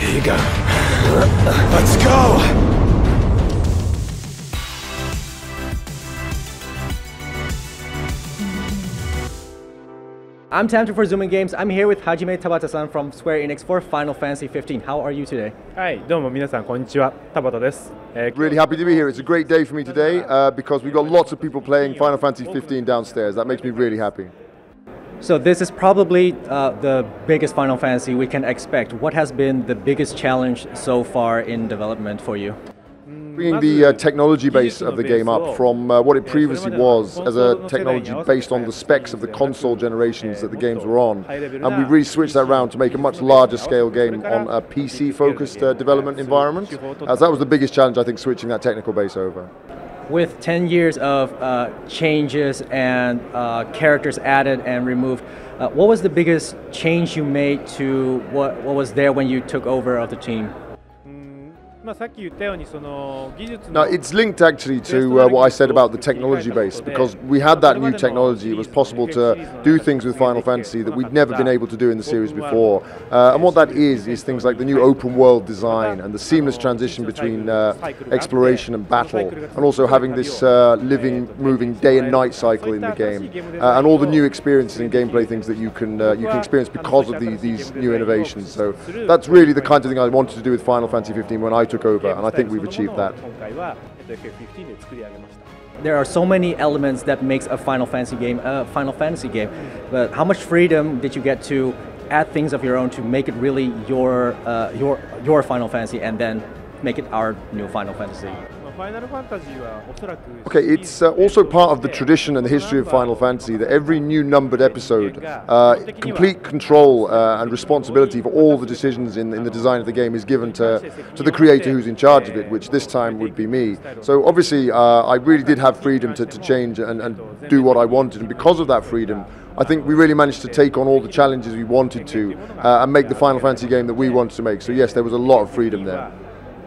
Let's go! I'm TAMTU for Zoomin Games. I'm here with Hajime Tabata-san from Square Enix for Final Fantasy 15. How are you today? はい、どうも皆さんこんにちは、田畑です。Really happy to be here. It's a great day for me today because we've got lots of people playing Final Fantasy 15 downstairs. That makes me really happy. So this is probably the biggest Final Fantasy we can expect. What has been the biggest challenge so far in development for you? Bringing the technology base of the game up from what it previously was as a technology based on the specs of the console generations that the games were on. And we've really switched that around to make a much larger scale game on a PC-focused development environment. So that was the biggest challenge, I think, switching that technical base over. With 10 years of changes and characters added and removed, what was the biggest change you made to what was there when you took over of the team? Now, it's linked actually to what I said about the technology base, because we had that new technology. It was possible to do things with Final Fantasy that we'd never been able to do in the series before. And what that is things like the new open world design and the seamless transition between exploration and battle, and also having this living, moving day and night cycle in the game, and all the new experiences and gameplay things that you can experience because of these new innovations. So that's really the kind of thing I wanted to do with Final Fantasy 15 when I took over, and I think we've achieved that. There are so many elements that makes a Final Fantasy game a Final Fantasy game, but how much freedom did you get to add things of your own to make it really your Final Fantasy and then make it our new Final Fantasy? Okay, it's also part of the tradition and the history of Final Fantasy that every new numbered episode, complete control and responsibility for all the decisions in the design of the game is given to the creator who's in charge of it, which this time would be me. So obviously I really did have freedom to change and do what I wanted, and because of that freedom, I think we really managed to take on all the challenges we wanted to and make the Final Fantasy game that we wanted to make. So yes, there was a lot of freedom there.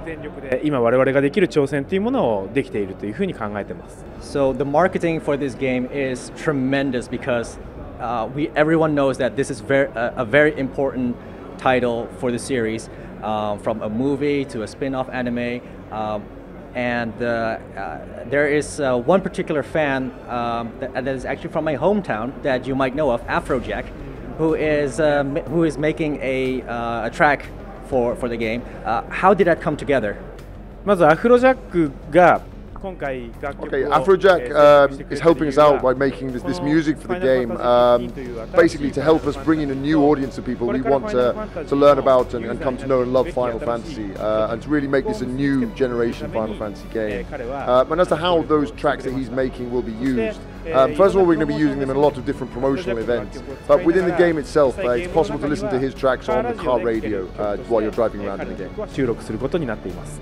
全力で今我々ができる挑戦というものをできているというふうに考えています。So the marketing for this game is tremendous because everyone knows that this is a very important title for the series, from a movie to a spin-off anime, and there is one particular fan that is actually from my hometown that you might know of, Afrojack, who is making a track for the game. How did that come together? まずアフロジャックが Okay, Afrojack is helping us out by making this music for the game, basically to help us bring in a new audience of people we want to learn about and come to know and love Final Fantasy, and to really make this a new generation Final Fantasy game. And as to how those tracks that he's making will be used, first of all, we're going to be using them in a lot of different promotional events, but within the game itself, it's possible to listen to his tracks on the car radio while you're driving around in the game. 収録することになっています。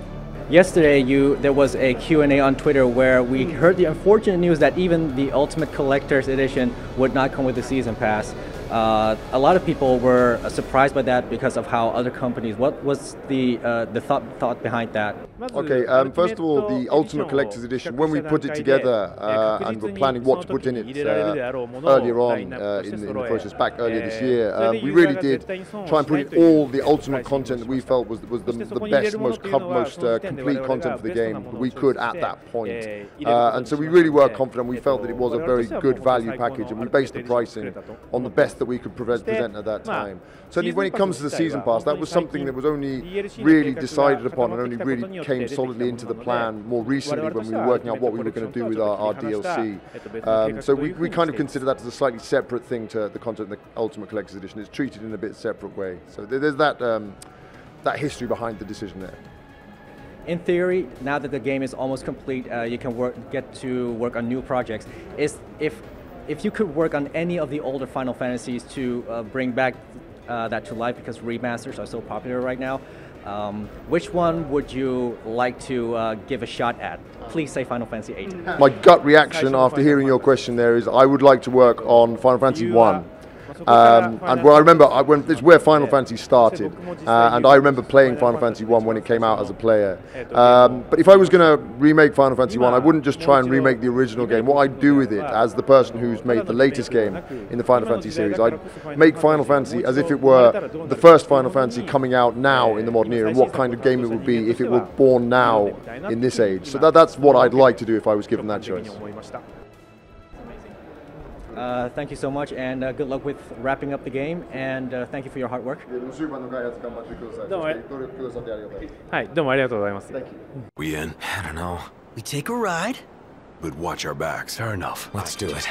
Yesterday, there was a Q&A on Twitter where we heard the unfortunate news that even the Ultimate Collector's Edition would not come with the Season Pass. A lot of people were surprised by that because of how other companies. What was the thought behind that? Okay, first of all, the Ultimate Collector's Edition, when we put it together and were planning what to put in it earlier on in the process, back earlier this year, we really did try and put in all the Ultimate content that we felt was the best, most complete content for the game that we could at that point. And so we really were confident. We felt that it was a very good value package, and we based the pricing on the best that we could present at that time. Certainly when it comes to the Season Pass, that was something that was only really decided upon and only really came solidly into the plan more recently when we were working out what we were going to do with our DLC. So we kind of consider that as a slightly separate thing to the content of the Ultimate Collector's Edition. It's treated in a bit separate way. So there's that history behind the decision there. In theory, now that the game is almost complete, you can get to work on new projects. If you could work on any of the older Final Fantasies to bring back that to life, because remasters are so popular right now, which one would you like to give a shot at? Please say Final Fantasy VIII. My gut reaction after hearing your question there is I would like to work on Final Fantasy 1. And well, I remember it's where Final Fantasy started, and I remember playing Final Fantasy 1 when it came out as a player. But if I was going to remake Final Fantasy 1, I wouldn't just try and remake the original game. What I'd do with it, as the person who's made the latest game in the Final Fantasy series, I'd make Final Fantasy as if it were the first Final Fantasy coming out now in the modern era, and what kind of game it would be if it were born now in this age. So that's what I'd like to do if I was given that choice. Thank you so much, and good luck with wrapping up the game, and thank you for your hard work. はい、どうもありがとうございます。 We in? I don't know. We take a ride, but watch our backs. Fair enough. Let's do it.